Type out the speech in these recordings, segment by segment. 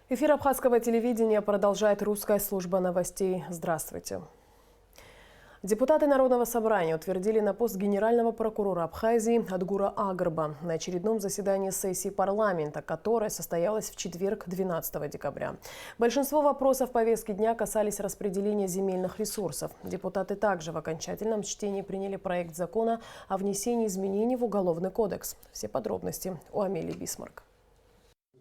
Эфир абхазского телевидения продолжает русская служба новостей. Здравствуйте. Депутаты Народного собрания утвердили на пост генерального прокурора Абхазии Адгура Агарба на очередном заседании сессии парламента, которое состоялось в четверг, 12 декабря. Большинство вопросов повестки дня касались распределения земельных ресурсов. Депутаты также в окончательном чтении приняли проект закона о внесении изменений в Уголовный кодекс. Все подробности у Амелии Бисмарк.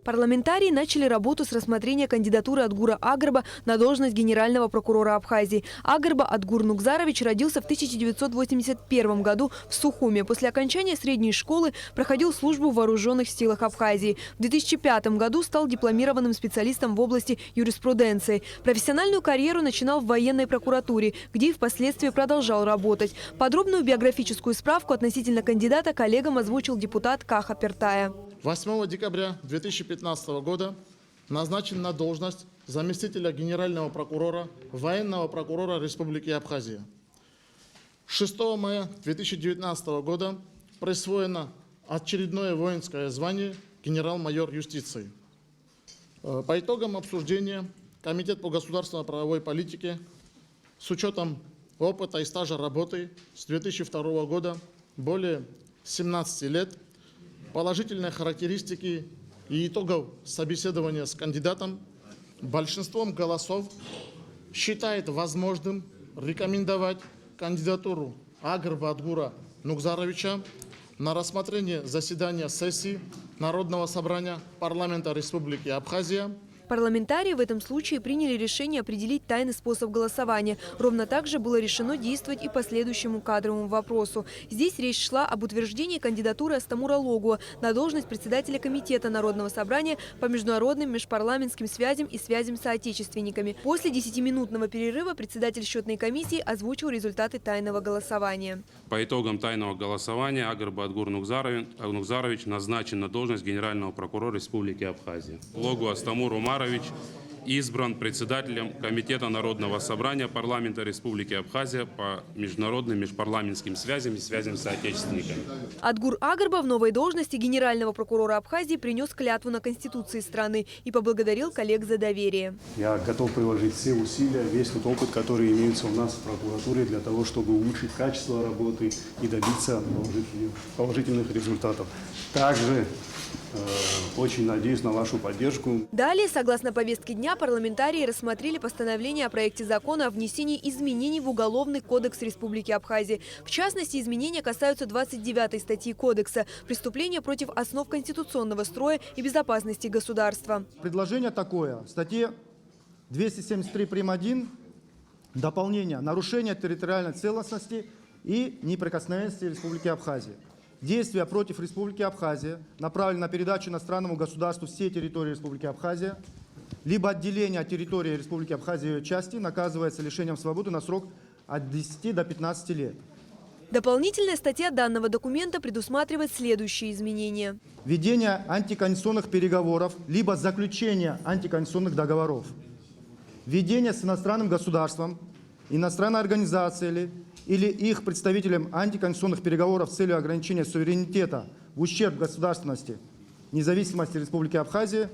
Парламентарии начали работу с рассмотрения кандидатуры Адгура Агарба на должность генерального прокурора Абхазии. Агарба Адгур Нукзарович родился в 1981 году в Сухуме. После окончания средней школы проходил службу в вооруженных силах Абхазии. В 2005 году стал дипломированным специалистом в области юриспруденции. Профессиональную карьеру начинал в военной прокуратуре, где и впоследствии продолжал работать. Подробную биографическую справку относительно кандидата коллегам озвучил депутат Каха Пертая. 8 декабря 2015 года назначен на должность заместителя генерального прокурора, военного прокурора Республики Абхазия. 6 мая 2019 года присвоено очередное воинское звание генерал-майор юстиции. По итогам обсуждения Комитет по государственно-правовой политике с учетом опыта и стажа работы с 2002 года более 17 лет, положительные характеристики и итогов собеседования с кандидатом большинством голосов считает возможным рекомендовать кандидатуру Агарба Адгура Нукзаровича на рассмотрение заседания сессии Народного собрания парламента Республики Абхазия. Парламентарии в этом случае приняли решение определить тайный способ голосования. Ровно так же было решено действовать и по следующему кадровому вопросу. Здесь речь шла об утверждении кандидатуры Астамура Логуа на должность председателя Комитета Народного собрания по международным межпарламентским связям и связям с соотечественниками. После 10-минутного перерыва председатель счетной комиссии озвучил результаты тайного голосования. По итогам тайного голосования Агарба Адгур Нукзарович назначен на должность генерального прокурора Республики Абхазия. Логуа Астамур Умарович избран председателем Комитета Народного собрания парламента Республики Абхазия по международным межпарламентским связям и связям с соотечественниками. Адгур Агарба в новой должности генерального прокурора Абхазии принес клятву на Конституции страны и поблагодарил коллег за доверие. Я готов приложить все усилия, весь тот опыт, который имеется у нас в прокуратуре, для того, чтобы улучшить качество работы и добиться положительных результатов. Также очень надеюсь на вашу поддержку. Далее, согласно повестке дня, парламентарии рассмотрели постановление о проекте закона о внесении изменений в Уголовный кодекс Республики Абхазия. В частности, изменения касаются 29-й статьи кодекса «Преступления против основ конституционного строя и безопасности государства». Предложение такое. В статье 273 прим. 1 дополнение «Нарушение территориальной целостности и неприкосновенности Республики Абхазия». Действия против Республики Абхазия направлены на передачу иностранному государству всей территории Республики Абхазия, либо отделение от территории Республики Абхазия и ее части наказывается лишением свободы на срок от 10 до 15 лет. Дополнительная статья данного документа предусматривает следующие изменения. Ведение антиконституционных переговоров, либо заключение антиконституционных договоров. Ведение с иностранным государством, иностранной организацией или их представителям антиконституционных переговоров с целью ограничения суверенитета в ущерб государственности, независимости Республики Абхазия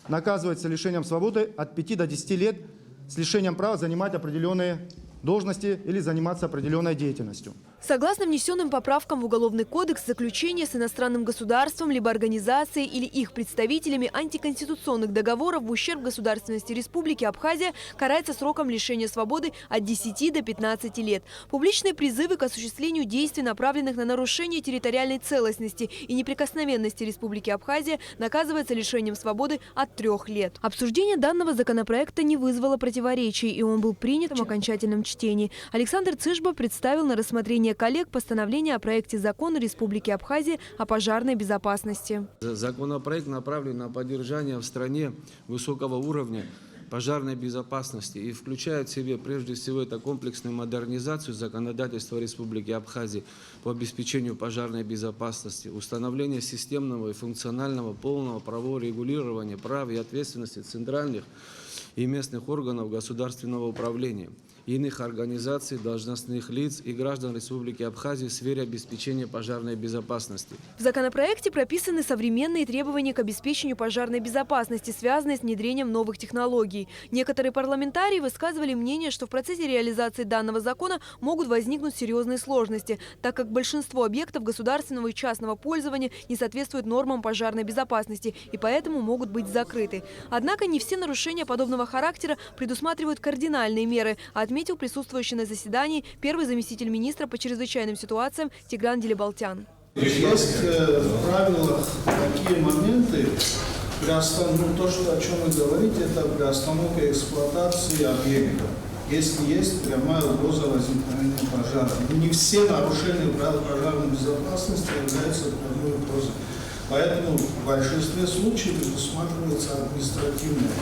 наказывается лишением свободы от 5 до 10 лет с лишением права занимать определенные должности или заниматься определенной деятельностью. Согласно внесенным поправкам в Уголовный кодекс, заключение с иностранным государством либо организацией или их представителями антиконституционных договоров в ущерб государственности Республики Абхазия карается сроком лишения свободы от 10 до 15 лет. Публичные призывы к осуществлению действий, направленных на нарушение территориальной целостности и неприкосновенности Республики Абхазия, наказывается лишением свободы от 3 лет. Обсуждение данного законопроекта не вызвало противоречий, и он был принят в окончательном чтении. Александр Цышба представил на рассмотрение коллег постановление о проекте закона Республики Абхазия о пожарной безопасности. Законопроект направлен на поддержание в стране высокого уровня пожарной безопасности и включает в себе прежде всего это комплексную модернизацию законодательства Республики Абхазия по обеспечению пожарной безопасности, установление системного и функционального полного правового регулирования прав и ответственности центральных и местных органов государственного управления, иных организаций, должностных лиц и граждан Республики Абхазия в сфере обеспечения пожарной безопасности. В законопроекте прописаны современные требования к обеспечению пожарной безопасности, связанные с внедрением новых технологий. Некоторые парламентарии высказывали мнение, что в процессе реализации данного закона могут возникнуть серьезные сложности, так как большинство объектов государственного и частного пользования не соответствуют нормам пожарной безопасности и поэтому могут быть закрыты. Однако не все нарушения подобного характера предусматривают кардинальные меры, отметил присутствующий на заседании первый заместитель министра по чрезвычайным ситуациям Тигран Делебалтян. Есть в правилах такие моменты, то, о чем вы говорите, это приостановка эксплуатации объекта, если есть прямая угроза возникновения пожара. Не все нарушения правил пожарной безопасности являются прямой угрозой. Поэтому в большинстве случаев предусматривается административная.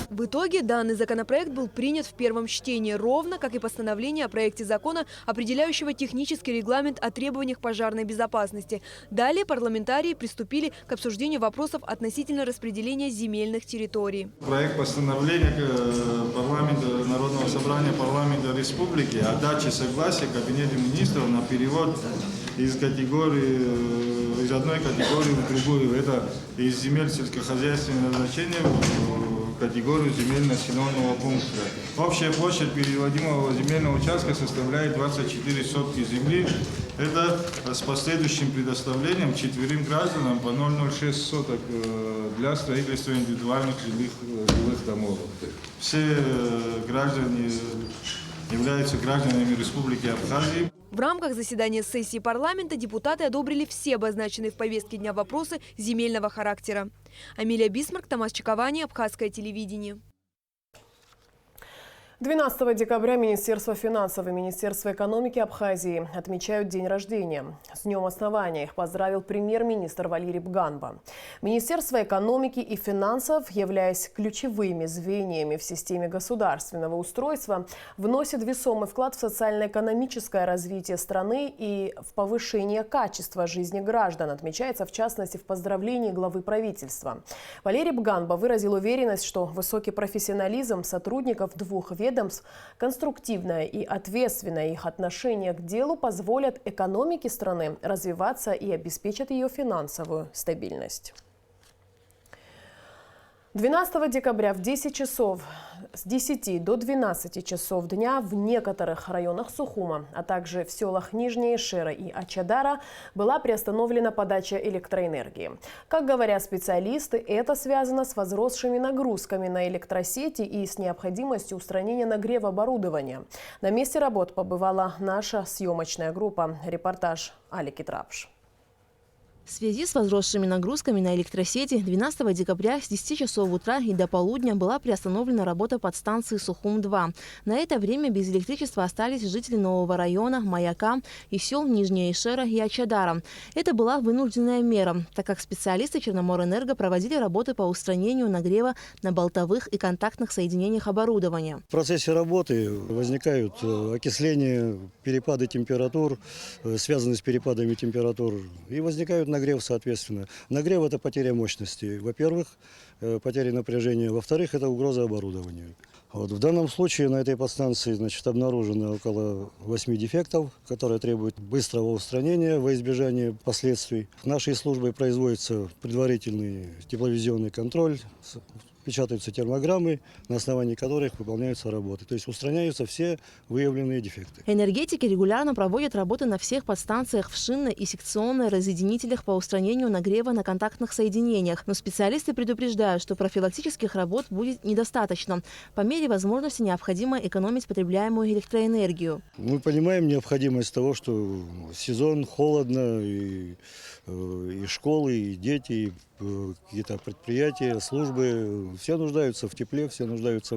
В итоге данный законопроект был принят в первом чтении, ровно как и постановление о проекте закона, определяющего технический регламент о требованиях пожарной безопасности. Далее парламентарии приступили к обсуждению вопросов относительно распределения земельных территорий. Проект постановления парламента Народного собрания парламента Республики о даче согласия Кабинета министров на перевод из одной категории в другую. Это из земель сельскохозяйственного назначения в категорию земель населенного пункта. Общая площадь переводимого земельного участка составляет 24 сотки земли. Это с последующим предоставлением 4 гражданам по 0,06 соток для строительства индивидуальных жилых домов. Все граждане являются гражданами Республики Абхазия. В рамках заседания сессии парламента депутаты одобрили все обозначенные в повестке дня вопросы земельного характера. Амилия Бисмарк, Томас Чаковани, Абхазское телевидение. 12 декабря Министерство финансов и Министерство экономики Абхазии отмечают день рождения. С днем основания их поздравил премьер-министр Валерий Бганба. Министерство экономики и финансов, являясь ключевыми звеньями в системе государственного устройства, вносит весомый вклад в социально-экономическое развитие страны и в повышение качества жизни граждан, отмечается в частности в поздравлении главы правительства. Валерий Бганба выразил уверенность, что высокий профессионализм сотрудников двух ведомств, конструктивное и ответственное их отношение к делу позволят экономике страны развиваться и обеспечат ее финансовую стабильность. 12 декабря в 10 часов, с 10 до 12 часов дня в некоторых районах Сухума, а также в селах Нижняя Шера и Ачадара была приостановлена подача электроэнергии. Как говорят специалисты, это связано с возросшими нагрузками на электросети и с необходимостью устранения нагрева оборудования. На месте работ побывала наша съемочная группа. Репортаж Алики Трапш. В связи с возросшими нагрузками на электросети 12 декабря с 10 часов утра и до полудня была приостановлена работа подстанции Сухум-2. На это время без электричества остались жители нового района, Маяка и сел Нижняя Ишера и Ачадара. Это была вынужденная мера, так как специалисты Черноморэнерго проводили работы по устранению нагрева на болтовых и контактных соединениях оборудования. В процессе работы возникают окисления, перепады температур, связанные с перепадами температур, и возникают нагрев, соответственно. Нагрев – это потеря мощности, во-первых, потеря напряжения, во-вторых, это угроза оборудованию. В данном случае на этой подстанции обнаружено около 8 дефектов, которые требуют быстрого устранения во избежание последствий. Нашей службой производится предварительный тепловизионный контроль, печатаются термограммы, на основании которых выполняются работы. То есть устраняются все выявленные дефекты. Энергетики регулярно проводят работы на всех подстанциях в шинной и секционной разъединителях по устранению нагрева на контактных соединениях. Но специалисты предупреждают, что профилактических работ будет недостаточно. По мере возможности необходимо экономить потребляемую электроэнергию. Мы понимаем необходимость того, что сезон, холодно, и школы, и дети, и какие-то предприятия, службы, все нуждаются в тепле, все нуждаются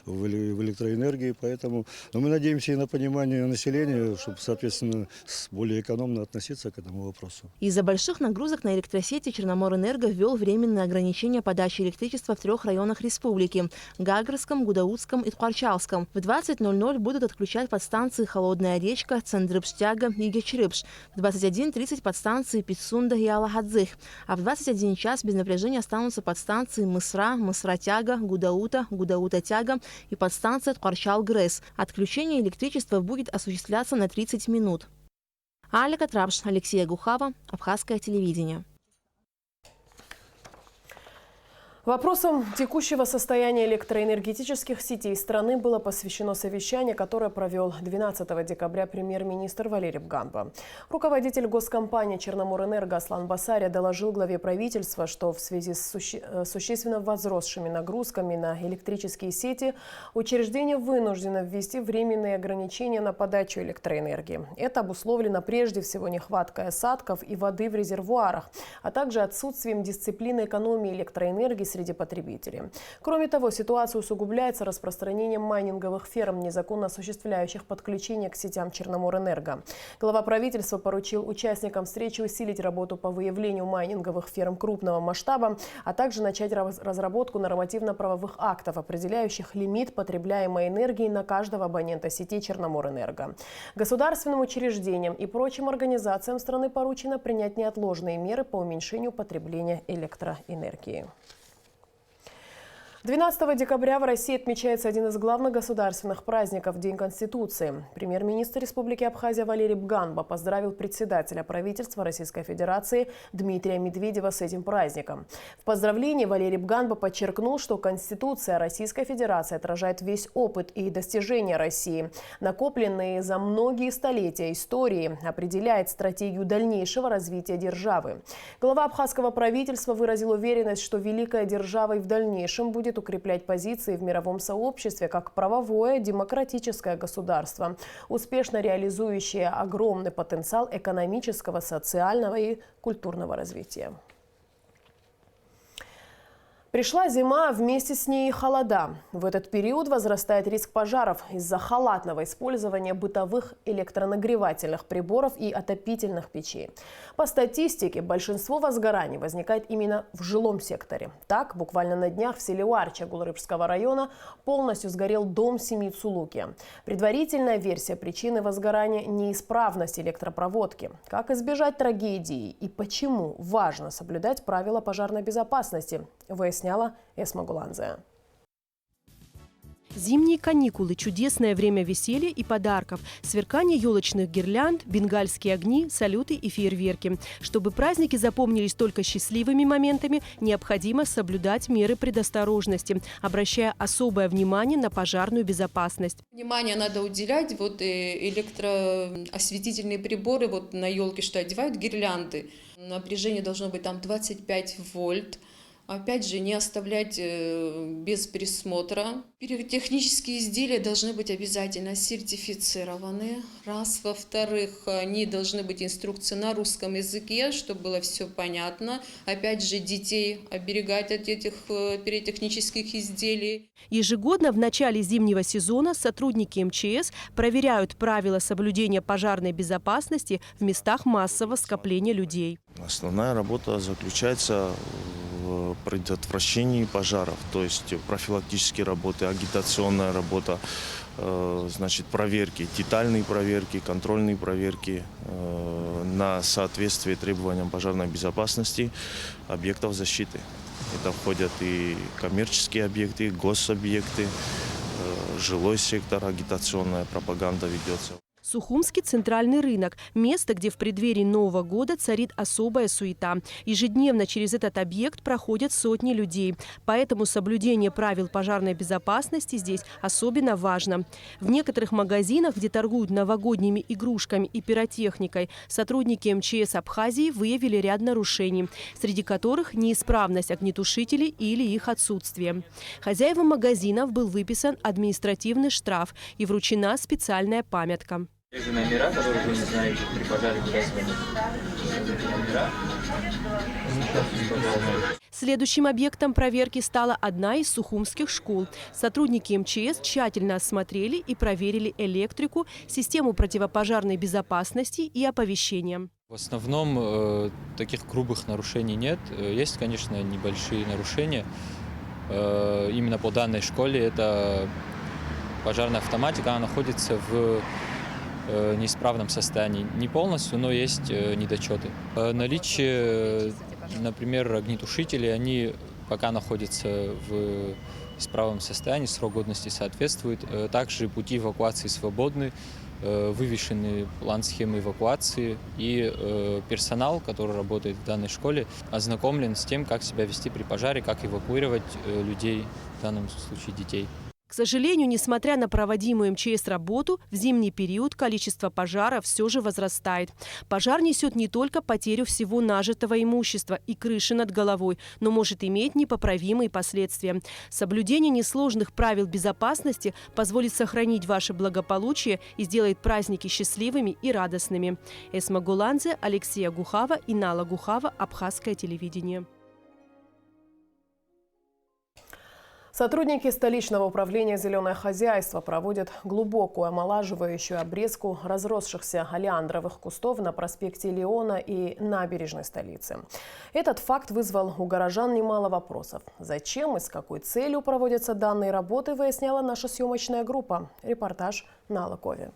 в электроэнергии, поэтому мы надеемся и на понимание населения, чтобы, соответственно, более экономно относиться к этому вопросу. Из-за больших нагрузок на электросети Черноморэнерго ввел временные ограничения подачи электричества в 3 районах республики – Гагарском, Гудаутском и Тхуарчалском. В 20:00 будут отключать подстанции Холодная речка, Цендрыпштяга и Гечрыпш. В 21:30 подстанции Пицунда и Алахадзых, а в 21:10 течение часа без напряжения останутся подстанции Мысра, Мысра-Тяга, Гудаута, Гудаута-Тяга и подстанция Ткарчал-Грэс. Отключение электричества будет осуществляться на 30 минут. Алика Трапш, Алексей Гухава, Абхазское телевидение. Вопросам текущего состояния электроэнергетических сетей страны было посвящено совещание, которое провел 12 декабря премьер-министр Валерий Бганба. Руководитель госкомпании «Черноморэнерго» Аслан Басария доложил главе правительства, что в связи с существенно возросшими нагрузками на электрические сети учреждение вынуждено ввести временные ограничения на подачу электроэнергии. Это обусловлено прежде всего нехваткой осадков и воды в резервуарах, а также отсутствием дисциплины экономии электроэнергии среди потребителей. Кроме того, ситуация усугубляется распространением майнинговых ферм, незаконно осуществляющих подключение к сетям Черноморэнерго. Глава правительства поручил участникам встречи усилить работу по выявлению майнинговых ферм крупного масштаба, а также начать разработку нормативно-правовых актов, определяющих лимит потребляемой энергии на каждого абонента сети Черноморэнерго. Государственным учреждениям и прочим организациям страны поручено принять неотложные меры по уменьшению потребления электроэнергии. 12 декабря в России отмечается один из главных государственных праздников – День Конституции. Премьер-министр Республики Абхазия Валерий Бганба поздравил председателя правительства Российской Федерации Дмитрия Медведева с этим праздником. В поздравлении Валерий Бганба подчеркнул, что Конституция Российской Федерации отражает весь опыт и достижения России, накопленные за многие столетия истории, определяет стратегию дальнейшего развития державы. Глава абхазского правительства выразил уверенность, что великая держава и в дальнейшем будет укреплять позиции в мировом сообществе как правовое демократическое государство, успешно реализующее огромный потенциал экономического, социального и культурного развития. Пришла зима, а вместе с ней и холода. В этот период возрастает риск пожаров из-за халатного использования бытовых электронагревательных приборов и отопительных печей. По статистике, большинство возгораний возникает именно в жилом секторе. Так, буквально на днях в селе Уарча Гулрыбского района полностью сгорел дом семьи Цулуки. Предварительная версия причины возгорания – неисправность электропроводки. Как избежать трагедии и почему важно соблюдать правила пожарной безопасности – выясняла Эсма Гуланзе. Зимние каникулы – чудесное время веселья и подарков, сверкание елочных гирлянд, бенгальские огни, салюты и фейерверки. Чтобы праздники запомнились только счастливыми моментами, необходимо соблюдать меры предосторожности, обращая особое внимание на пожарную безопасность. Внимание надо уделять электроосветительные приборы, на елке что одевают гирлянды. Напряжение должно быть там 25 вольт. Опять же, не оставлять без присмотра. Пиротехнические изделия должны быть обязательно сертифицированы. Раз. Во-вторых, они должны быть инструкции на русском языке, чтобы было все понятно. Опять же, детей оберегать от этих пиротехнических изделий. Ежегодно в начале зимнего сезона сотрудники МЧС проверяют правила соблюдения пожарной безопасности в местах массового скопления людей. Основная работа заключается в предотвращении пожаров, то есть профилактические работы, агитационная работа, проверки, детальные проверки, контрольные проверки на соответствие требованиям пожарной безопасности объектов защиты. Это входят и коммерческие объекты, и гособъекты, жилой сектор, агитационная пропаганда ведется. Сухумский центральный рынок – место, где в преддверии Нового года царит особая суета. Ежедневно через этот объект проходят сотни людей. Поэтому соблюдение правил пожарной безопасности здесь особенно важно. В некоторых магазинах, где торгуют новогодними игрушками и пиротехникой, сотрудники МЧС Абхазии выявили ряд нарушений, среди которых неисправность огнетушителей или их отсутствие. Хозяевам магазинов был выписан административный штраф и вручена специальная памятка. Это номера, которые вы не знаете при пожаре, куда звонить. Следующим объектом проверки стала одна из сухумских школ. Сотрудники МЧС тщательно осмотрели и проверили электрику, систему противопожарной безопасности и оповещения. В основном таких грубых нарушений нет. Есть, конечно, небольшие нарушения. Именно по данной школе это пожарная автоматика, она находится в неисправном состоянии. Не полностью, но есть недочеты. Наличие Например, огнетушители, они пока находятся в исправном состоянии, срок годности соответствует. Также пути эвакуации свободны, вывешенный план схемы эвакуации, и персонал, который работает в данной школе, ознакомлен с тем, как себя вести при пожаре, как эвакуировать людей, в данном случае детей. К сожалению, несмотря на проводимую МЧС работу, в зимний период количество пожаров все же возрастает. Пожар несет не только потерю всего нажитого имущества и крыши над головой, но может иметь непоправимые последствия. Соблюдение несложных правил безопасности позволит сохранить ваше благополучие и сделает праздники счастливыми и радостными. Эсма Гуланзе, Алексея Гухава и Нала Гухава, Абхазское телевидение. Сотрудники столичного управления «Зеленое хозяйство» проводят глубокую омолаживающую обрезку разросшихся олеандровых кустов на проспекте Леона и набережной столицы. Этот факт вызвал у горожан немало вопросов. Зачем и с какой целью проводятся данные работы, выясняла наша съемочная группа. Репортаж Нала Кови.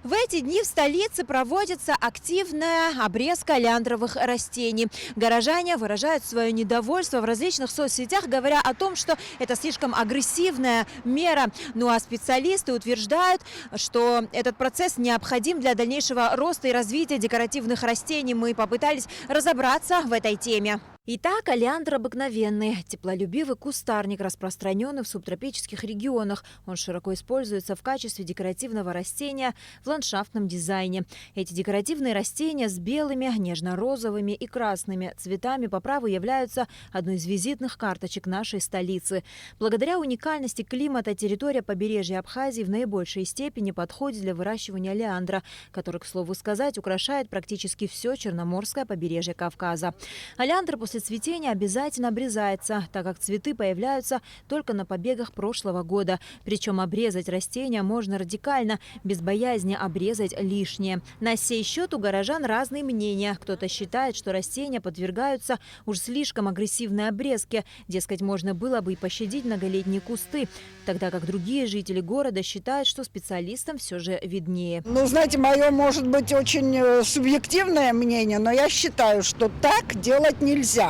В эти дни в столице проводится активная обрезка олеандровых растений. Горожане выражают свое недовольство в различных соцсетях, говоря о том, что это слишком агрессивная мера. Ну а специалисты утверждают, что этот процесс необходим для дальнейшего роста и развития декоративных растений. Мы попытались разобраться в этой теме. Итак, олеандр обыкновенный, теплолюбивый кустарник, распространенный в субтропических регионах. Он широко используется в качестве декоративного растения в ландшафтном дизайне. Эти декоративные растения с белыми, нежно-розовыми и красными цветами по праву являются одной из визитных карточек нашей столицы. Благодаря уникальности климата территория побережья Абхазии в наибольшей степени подходит для выращивания олеандра, который, к слову сказать, украшает практически все Черноморское побережье Кавказа. Олеандр после цветения обязательно обрезается, так как цветы появляются только на побегах прошлого года. Причем обрезать растения можно радикально, без боязни обрезать лишнее. На сей счет у горожан разные мнения. Кто-то считает, что растения подвергаются уж слишком агрессивной обрезке. Дескать, можно было бы и пощадить многолетние кусты. Тогда как другие жители города считают, что специалистам все же виднее. Ну, знаете, мое, может быть, очень субъективное мнение, но я считаю, что так делать нельзя.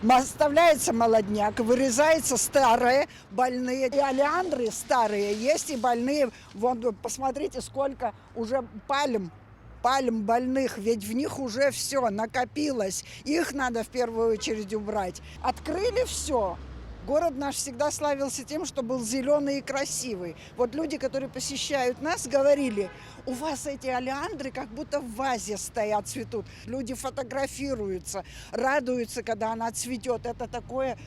Оставляется молодняк, вырезается старые, больные. И олеандры старые есть, и больные. Вон, посмотрите, сколько уже пальм больных, ведь в них уже все накопилось. Их надо в первую очередь убрать. Открыли все. Город наш всегда славился тем, что был зеленый и красивый. Вот люди, которые посещают нас, говорили, у вас эти олеандры как будто в вазе стоят, цветут. Люди фотографируются, радуются, когда она цветет. Это такое...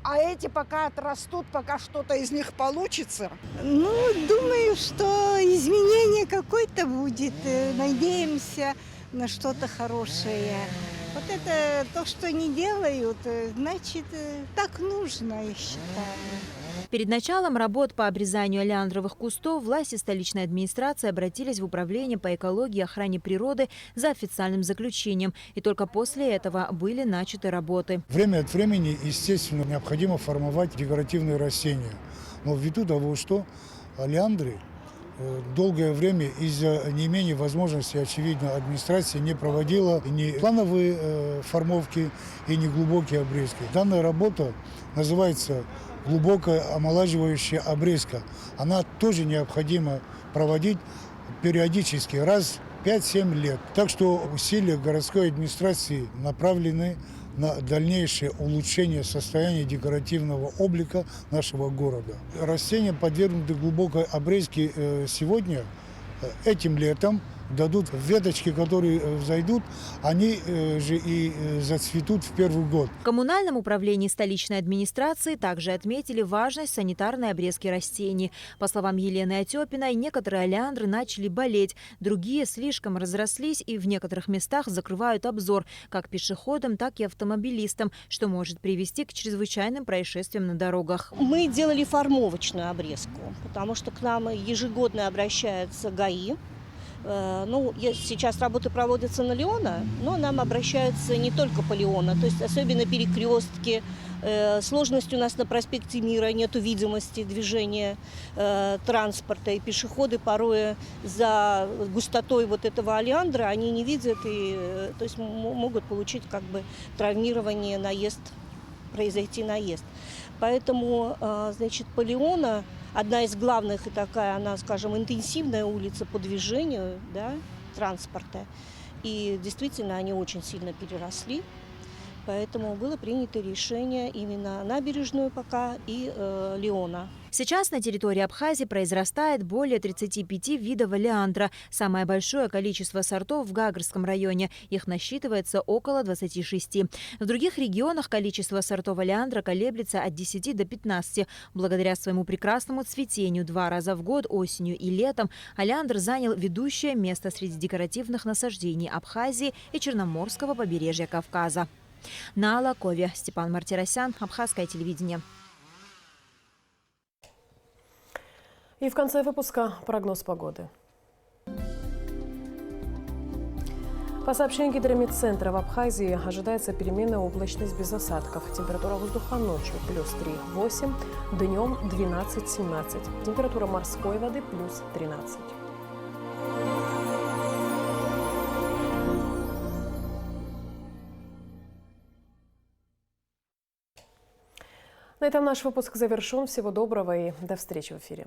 А эти пока отрастут, пока что-то из них получится? Ну, думаю, что изменение какое-то будет. Надеемся на что-то хорошее. Вот это то, что не делают, значит, так нужно, я считаю. Перед началом работ по обрезанию олеандровых кустов власти столичной администрации обратились в Управление по экологии и охране природы за официальным заключением. И только после этого были начаты работы. Время от времени, естественно, необходимо формовать декоративные растения. Но ввиду того, что олеандры долгое время из-за неимения возможности, очевидно, администрация не проводила ни плановые формовки и ни глубокие обрезки. Данная работа называется глубокая омолаживающая обрезка. Она тоже необходимо проводить периодически, раз в 5-7 лет. Так что усилия городской администрации направлены на дальнейшее улучшение состояния декоративного облика нашего города. Растения, подвергнутые глубокой обрезке сегодня, этим летом, дадут веточки, которые взойдут, они же и зацветут в первый год. В коммунальном управлении столичной администрации также отметили важность санитарной обрезки растений. По словам Елены Отепиной, некоторые олеандры начали болеть, другие слишком разрослись и в некоторых местах закрывают обзор как пешеходам, так и автомобилистам, что может привести к чрезвычайным происшествиям на дорогах. Мы делали формовочную обрезку, потому что к нам ежегодно обращаются ГАИ. Сейчас работы проводятся на Леона, но нам обращаются не только по Леона, то есть особенно перекрестки. Сложность у нас на проспекте Мира, нету видимости движения транспорта, и пешеходы порой за густотой вот этого олеандра они не видят, и то есть могут получить как бы травмирование, произойти наезд. Поэтому, по Леона одна из главных и такая, она, скажем, интенсивная улица по движению, да, транспорта. И действительно они очень сильно переросли. Поэтому было принято решение именно набережную пока и Леона. Сейчас на территории Абхазии произрастает более 35 видов олеандра. Самое большое количество сортов в Гагарском районе. Их насчитывается около 26. В других регионах количество сортов олеандра колеблется от 10 до 15. Благодаря своему прекрасному цветению 2 раза в год, осенью и летом, олеандр занял ведущее место среди декоративных насаждений Абхазии и Черноморского побережья Кавказа. На Алакове. Степан Мартиросян, Абхазское телевидение. И в конце выпуска прогноз погоды. По сообщению Гидрометцентра, в Абхазии ожидается переменная облачность без осадков. Температура воздуха ночью +3, 8, днем 12, 17. Температура морской воды +13. На этом наш выпуск завершен. Всего доброго и до встречи в эфире.